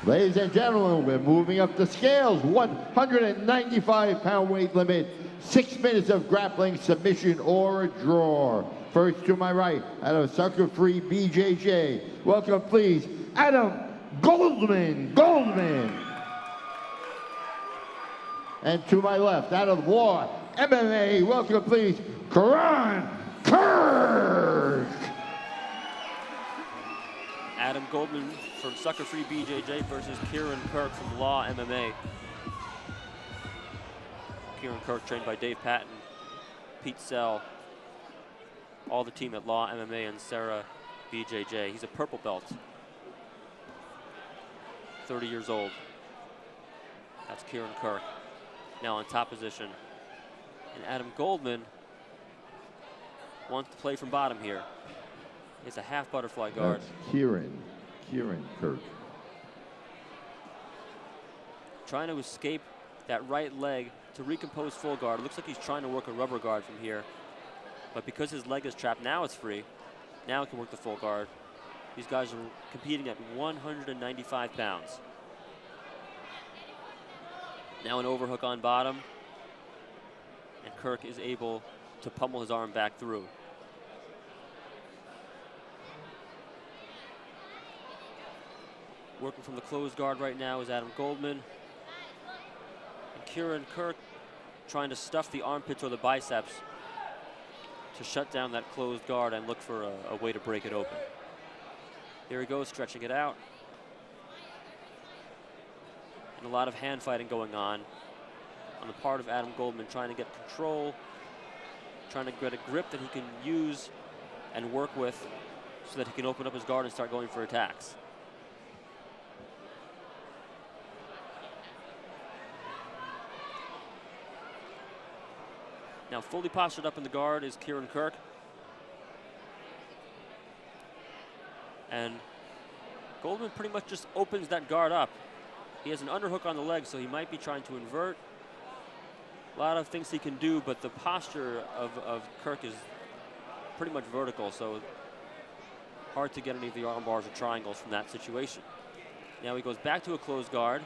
Ladies and gentlemen, we're moving up the scales. 195-pound weight limit. 6 minutes of grappling, submission, or a draw. First to my right, out of sucker-free BJJ. Welcome, please, Adam Goldman. And to my left, out of Law MMA, welcome, please, Kirk. Adam Goldman from Sucker Free BJJ versus Kirk from Law MMA. Kirk trained by Dave Patton, Pete Sell, all the team at Law MMA, and Sarah BJJ. He's a purple belt, 30 years old. That's Kirk, now on top position. And Adam Goldman wants to play from bottom here. It's a half butterfly guard. That's Kirk. Trying to escape that right leg to recompose full guard. It looks like he's trying to work a rubber guard from here. But because his leg is trapped, now it's free. Now it can work the full guard. These guys are competing at 195 pounds. Now an overhook on bottom. And Kirk is able to pummel his arm back through. Working from the closed guard right now is Adam Goldman. And Kirk trying to stuff the armpits or the biceps to shut down that closed guard and look for a way to break it open. There he goes, stretching it out. And a lot of hand fighting going on the part of Adam Goldman, trying to get control, trying to get a grip that he can use and work with so that he can open up his guard and start going for attacks. Now fully postured up in the guard is Kirk. And Goldman pretty much just opens that guard up. He has an underhook on the leg, so he might be trying to invert. A lot of things he can do, but the posture of Kirk is pretty much vertical, so hard to get any of the arm bars or triangles from that situation. Now he goes back to a closed guard.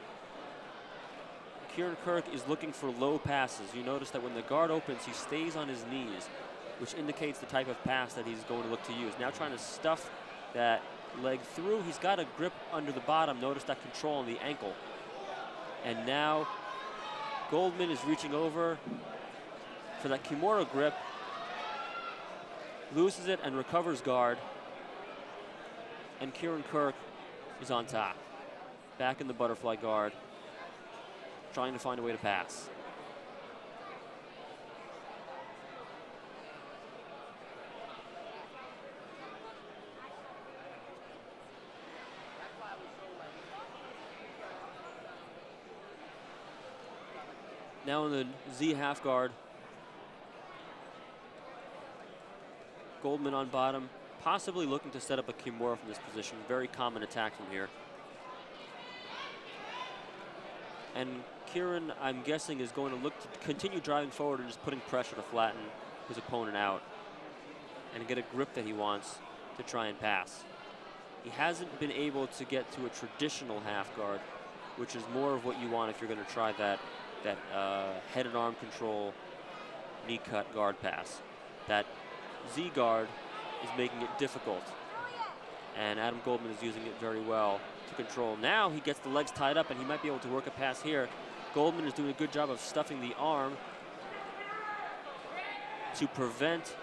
Kirk is looking for low passes. You notice that when the guard opens, he stays on his knees, which indicates the type of pass that he's going to look to use. Now trying to stuff that leg through. He's got a grip under the bottom. Notice that control on the ankle. And now Goldman is reaching over for that Kimura grip, loses it and recovers guard. And Kirk is on top, back in the butterfly guard, trying to find a way to pass. Now in the Z half guard, Goldman on bottom, possibly looking to set up a Kimura from this position. Very common attack from here. And Kieran, I'm guessing, is going to look to continue driving forward and just putting pressure to flatten his opponent out and get a grip that he wants to try and pass. He hasn't been able to get to a traditional half guard, which is more of what you want if you're going to try that head and arm control, knee cut guard pass. That Z guard is making it difficult, and Adam Goldman is using it very well to control. Now he gets the legs tied up, and he might be able to work a pass here. Goldman is doing a good job of stuffing the arm to prevent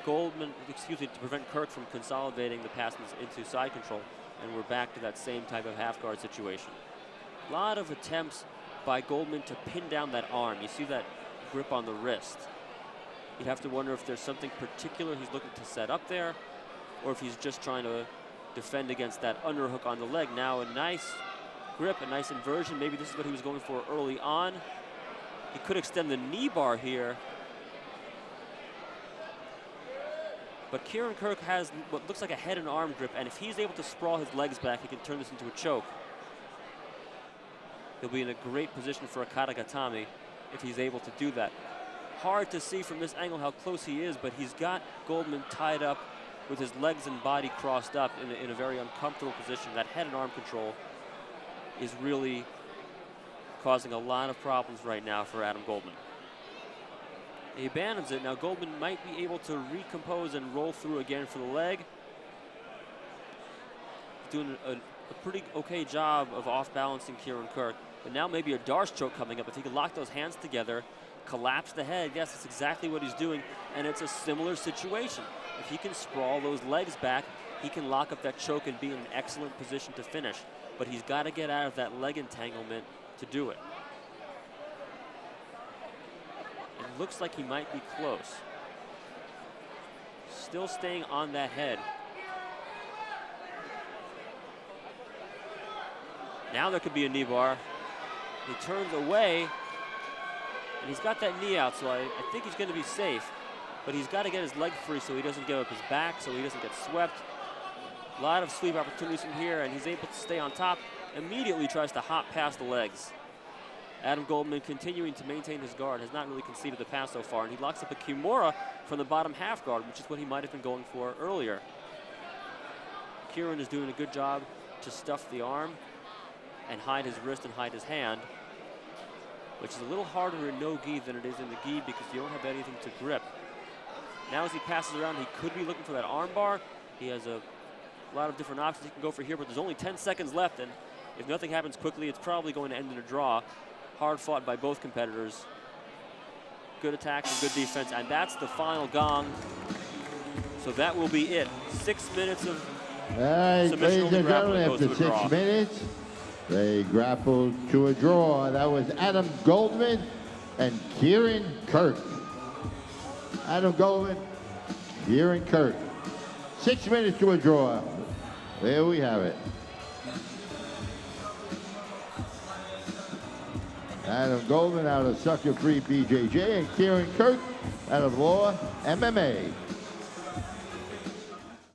Kirk from consolidating the pass into side control, and we're back to that same type of half guard situation. A lot of attempts by Goldman to pin down that arm. You see that grip on the wrist. You'd have to wonder if there's something particular he's looking to set up there, or if he's just trying to defend against that underhook on the leg. Now a nice grip, a nice inversion. Maybe this is what he was going for early on. He could extend the knee bar here. But Kirk has what looks like a head and arm grip, and if he's able to sprawl his legs back, he can turn this into a choke. He'll be in a great position for a katagatame if he's able to do that. Hard to see from this angle how close he is, but he's got Goldman tied up with his legs and body crossed up in a very uncomfortable position. That head and arm control is really causing a lot of problems right now for Adam Goldman. He abandons it. Now Goldman might be able to recompose and roll through again for the leg. Doing a pretty okay job of off-balancing Kieran Kirk. But now maybe a Darce choke coming up. If he can lock those hands together, collapse the head, yes, that's exactly what he's doing. And it's a similar situation. If he can sprawl those legs back, he can lock up that choke and be in an excellent position to finish. But he's got to get out of that leg entanglement to do it. It looks like he might be close. Still staying on that head. Now there could be a knee bar. He turns away, and he's got that knee out, so I think he's going to be safe. But he's got to get his leg free so he doesn't give up his back, so he doesn't get swept. A lot of sweep opportunities from here, and he's able to stay on top. Immediately tries to hop past the legs. Adam Goldman, continuing to maintain his guard, has not really conceded the pass so far, and he locks up a Kimura from the bottom half guard, which is what he might have been going for earlier. Kieran is doing a good job to stuff the arm and hide his wrist and hide his hand, which is a little harder in no gi than it is in the gi because you don't have anything to grip. Now as he passes around, he could be looking for that arm bar. He has a lot of different options he can go for here, but there's only 10 seconds left, and if nothing happens quickly, it's probably going to end in a draw. Hard fought by both competitors. Good attacks and good defense, and that's the final gong. So that will be it. 6 minutes of All right, submission ladies only and grappling gentlemen, goes to after a draw. 6 minutes, they grappled to a draw. That was Adam Goldman and Kieran Kirk. Adam Goldman, Kieran Kirk. 6 minutes to a draw. There we have it. Adam Goldman out of Sucker Free BJJ and Kieran Kirk out of Law MMA.